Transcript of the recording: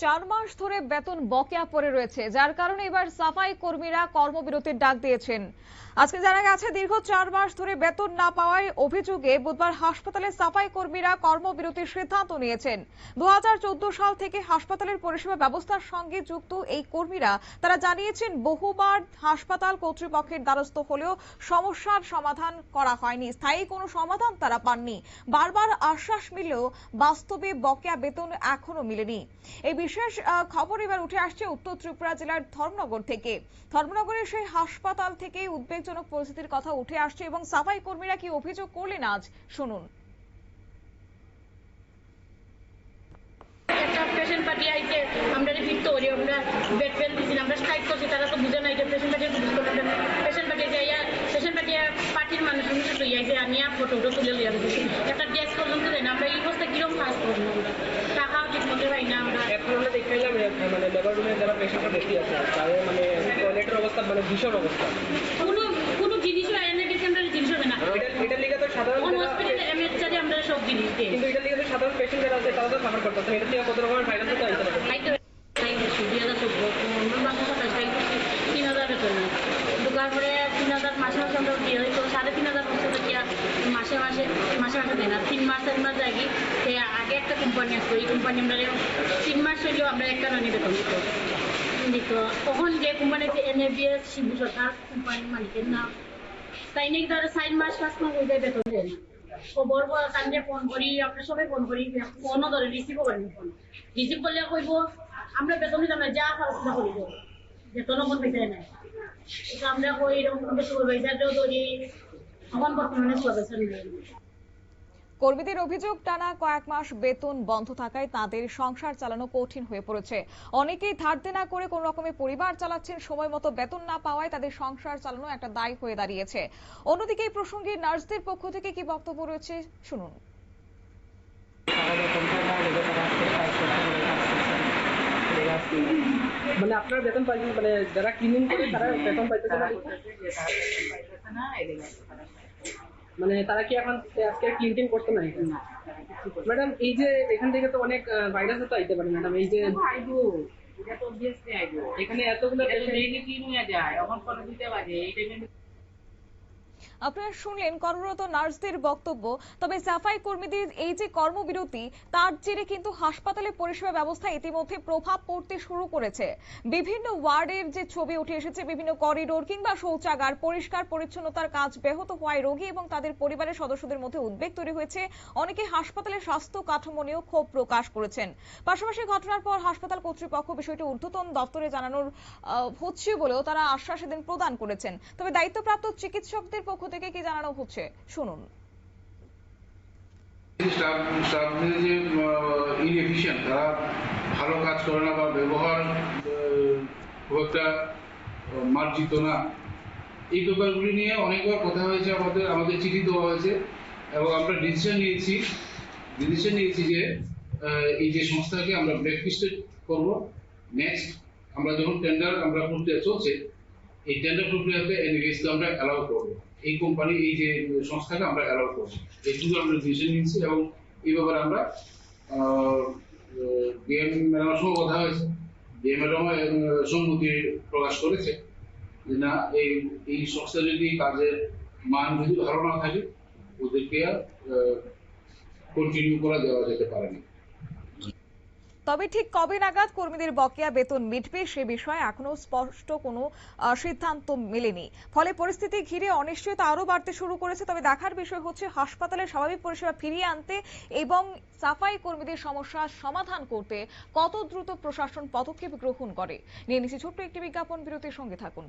4 মাস ধরে বেতন বকেয়া পড়ে রয়েছে, যার কারণে এবার সাফাই কর্মীরা কর্মবিরতির ডাক দিয়েছেন। আজকে জানা গেছে দীর্ঘ 4 মাস ধরে বেতন না পাওয়ার অভিযোগে বুধবার হাসপাতালে সাফাই কর্মীরা কর্মবিরতির সিদ্ধান্ত নিয়েছেন। 2014 সাল থেকে হাসপাতালের পরিষেবা ব্যবস্থার সঙ্গে যুক্ত এই কর্মীরা তারা জানিয়েছেন বহুবার হাসপাতাল কর্তৃপক্ষের দ্বারস্থ হলেও সমস্যার সমাধান করা হয়নি, স্থায়ী কোনো সমাধান তারা পাননি। বারবার আশ্বাস মিললেও বাস্তবে বকেয়া বেতন এখনো মিলেনি। এই বিশেষ খবর এবার উঠে আসছে উত্তর ত্রিপুরা জেলার ধর্মনগর থেকে। ধর্মনগরের সেই হাসপাতাল থেকে উদ্বেগজনক পরিস্থিতির কথা উঠে আসছে এবং সাফাই কর্মীরা কি অভিযোগ করলেন আজ শুনুন। পেশেন্ট পার্টি আইতে আমরা রিপিট করি, আমরা বেড পেন দিছি, আমরা স্ট্রাইক করছি, তারা তো বুঝে নাই যে পেশেন্ট পার্টি বুঝতে পারবেন। পেশেন্ট পার্টি যাইয়া পেশেন্ট পার্টি পার্টির মানুষ লই আইছে, আনিয়া ফটোটা তুলে লিয়া দিচ্ছি, একটা গ্যাস পর্যন্ত দেয় না। আমরা এই অবস্থা কিরকম কাজ করবো? টাকাও ঠিক মতো পাই না। আমরা এখন আমরা দেখলাম মানে লেবার রুমে যারা পেশেন্টরা বেশি আছে তাদের মানে টয়লেটের অবস্থা মানে ভীষণ অবস্থা, কোনো জিনিসও এনে গেছে, আমরা জিনিস হবে না। এটা লিগে তো সাধারণ হসপিটালে এমএসআরে আমরা সব জিনিস দিই, কিন্তু এটা লিগে তো সাধারণ পেশেন্ট যারা আছে তারা তো সাফার করতেছে। এটা থেকে কত রকমের ফাইনাল তো আইতে পারে। 3,000 মাসে মাসে আমরা দিয়ে হয়তো 3,500 বছর থেকে মাসে মাসে দেয় না। 3 মাস 4 মাস আগে আগে একটা কোম্পানি আসতো, এই কোম্পানি আমরা 3 মাস হইলেও আমরা একটা রানি বেতন দিত। তখন যে কোম্পানিতে NABS শিবু সরকার কোম্পানির মালিকের নাম, তাই নাকি তারা 4 মাস 5 মাস হয়ে যায় বেতন দেয় না। খবর কান্দে ফোন করি, আমরা সবাই ফোন করি, ফোনও ধরে রিসিভও করেন। ফোন রিসিভ করলে কইব আমরা বেতন দিতাম না, যা আলোচনা করিব, বেতনও মন পেতে নাই। আমরা কই এরকম সুপারভাইজারও ধরি, এখন বর্তমানে সুপারভাইজার নেই। কর্মীদের অভিযোগ, টানা কয়েক মাস বেতন বন্ধ থাকায় তাদের সংসার চালানো কঠিন হয়ে পড়েছে। অনেকেই ধার দেনা করে কোন রকমের পরিবার চালাচ্ছেন, সময় মতো বেতন না পাওয়ায় তাদের সংসার চালানো একটা দায় হয়ে দাঁড়িয়েছে। অন্যদিকে এই প্রসঙ্গে নার্সদের পক্ষ থেকে কি বক্তব্য রয়েছে শুনুন। মানে আপনার বেতন পাইছেন, মানে যারা ক্লিনিং করে তারা বেতন পাইতেছে না, মানে তারা কি এখন আজকে ক্লিনিং করতে নাই? ম্যাডাম এই যে এখান থেকে তো অনেক ভাইরাসও তো আইতে পারে ম্যাডাম, এই যে এখানে এতগুলো আপনারা শুনলেন কর্মরত নার্সদের বক্তব্য। তবে সাফাই কর্মীদের এই যে কর্মবিরতি, তার জেরে কিন্তু হাসপাতালের পরিষেবা ব্যবস্থা ইতিমধ্যে প্রভাব পড়তে শুরু করেছে। বিভিন্ন ওয়ার্ডের যে ছবি উঠে এসেছে, বিভিন্ন করিডোর কিংবা শৌচাগার পরিষ্কার পরিচ্ছন্নতার কাজ ব্যাহত হওয়ায় রোগী এবং তাদের পরিবারের সদস্যদের মধ্যে উদ্বেগ তৈরি হয়েছে। অনেকে হাসপাতালের স্বাস্থ্য কাঠামো নিয়েও ক্ষোভ প্রকাশ করেছেন। পাশাপাশি ঘটনার পর হাসপাতাল কর্তৃপক্ষ বিষয়টি ঊর্ধ্বতন দপ্তরে জানানোর হচ্ছে বলেও তারা আশ্বাস এদিন প্রদান করেছেন। তবে দায়িত্বপ্রাপ্ত চিকিৎসকদের পক্ষ থেকে কি জানানো হচ্ছে শুনুন। তারা ভালো কাজ করে না বা ব্যবহার খুব একটা মার্জিত না, এই ব্যাপারগুলি নিয়ে অনেকবার কথা হয়েছে, আমাদের চিঠি দেওয়া হয়েছে এবং আমরা ডিসিশন নিয়েছি যে এই যে সংস্থাকে আমরা ব্ল্যাকলিস্টেড করব। নেক্সট আমরা যখন আমরা প্রক্রিয়া চলছে, এই টেন্ডার প্রক্রিয়াতে এনএবিএসকে আমরা অ্যালাউ করবো, এই কোম্পানি এই যে সংস্থাকে আমরা অ্যালাউ করবো, এইটুকু আমরা ডিসিশন নিয়েছি। এবং এই ব্যাপারে আমরা ডিএম ম্যাডামের সঙ্গে কথা হয়েছে, ডিএম ম্যাডাম সম্মতি প্রকাশ করেছে যে না, এই সংস্থা যদি কাজের মান যদি ভালো না থাকে ওদেরকে কন্টিনিউ করা দেওয়া যেতে পারে না। তবে ঠিক কবে নাগাদ কর্মীদের বকেয়া বেতন মিটবে সে বিষয়ে এখনো স্পষ্ট কোনো সিদ্ধান্ত মেলেনি। ফলে পরিস্থিতি ঘিরে অনিশ্চয়তা আরো বাড়তে শুরু করেছে। তবে দেখার বিষয় হচ্ছে হাসপাতালের স্বাভাবিক পরিষেবা ফিরিয়ে আনতে এবং সাফাই কর্মীদের সমস্যার সমাধান করতে কত দ্রুত প্রশাসন পদক্ষেপ গ্রহণ করে। নিয়ে নিচ্ছি ছোট্ট একটি বিজ্ঞাপন বিরতির সঙ্গে থাকুন।